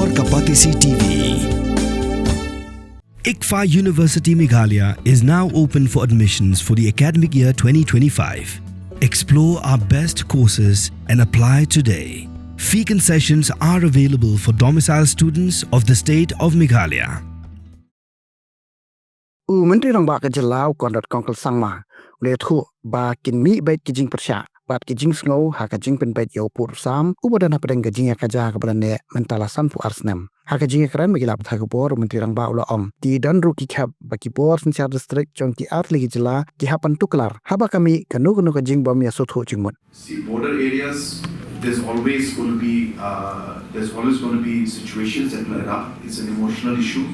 for Kapatisi TV. ICFA University Meghalaya is now open for admissions for the academic year 2025. Explore our best courses and apply today. Fee concessions are available for domicile students of the state of Meghalaya. Menteri Rang Ba Kejelau Kondot Kongkel Sangma, Letu Ba Jingpyrshah ki Jingpyrshah, Bat ki Jingsngau Haka Jingpynbeit Yo Pur Sam, Ubadana Pedeng Jingïakajia Kabane Mentalasan Pu Snem. Haka Jingïakran Megilap Thakupor Menteri Rang Ba Ula Ti Dan Ruki Kab Baki Por Sensiar District Jong Ki Atli Jela Ki Hapan Tuklar. Haba kami Kanu Ka Jingbom Ya Sotho Jingmut. See, border areas, there's always going to be situations that will erupt. It's an emotional issue.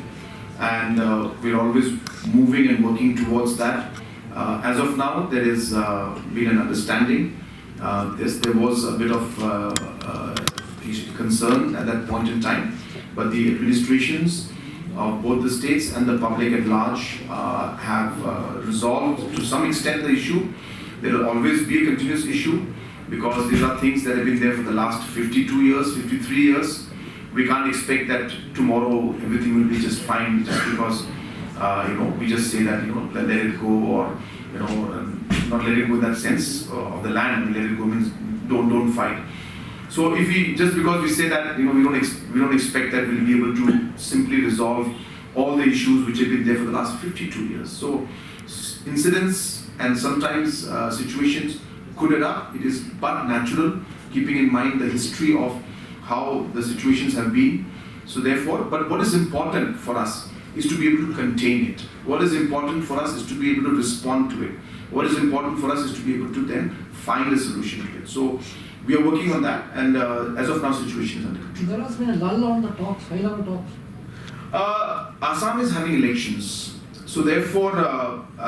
And we're always moving and working towards that. As of now, there has been an understanding. There was a bit of concern at that point in time, but the administrations of both the states and the public at large have resolved to some extent the issue. There will always be a continuous issue because these are things that have been there for the last 52 years, 53 years. We can't expect that tomorrow everything will be just fine just because we just say that let it go, or not let it go in that sense of the land. Let it go means don't fight. So if we just because we say that we don't expect that we'll be able to simply resolve all the issues which have been there for the last 52 years. So incidents and sometimes situations could erupt. It is but natural, keeping in mind the history of how the situations have been. So therefore, but what is important for us is to be able to contain it. What is important for us is to be able to respond to it. What is important for us is to be able to then find a solution to it. So we are working on that, and as of now, situation is under control. There has been a lull on the talks, high-level talks. Assam is having elections. So therefore,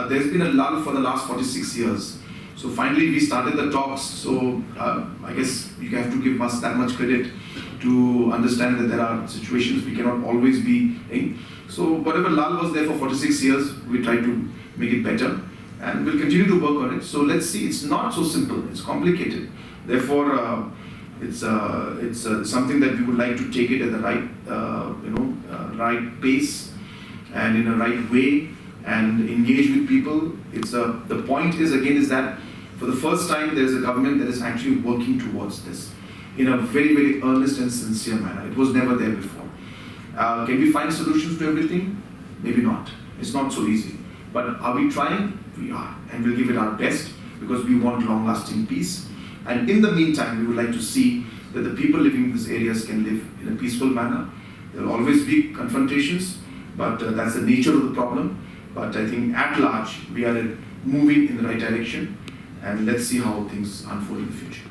there's been a lull for the last 46 years. So finally, we started the talks. So I guess you have to give us that much credit to understand that there are situations we cannot always be in. So whatever lull was there for 46 years, we try to make it better, and we'll continue to work on it. So let's see. It's not so simple. It's complicated. Therefore, it's something that we would like to take it at the right, right pace and in a right way, and engage with people. The point is that for the first time there is a government that is actually working towards this in a very, very earnest and sincere manner. It was never there before. Can we find solutions to everything? Maybe not. It's not so easy. But are we trying? We are, and we'll give it our best because we want long-lasting peace. And in the meantime, we would like to see that the people living in these areas can live in a peaceful manner. There will always be confrontations, but that's the nature of the problem. But I think at large, we are moving in the right direction, and let's see how things unfold in the future.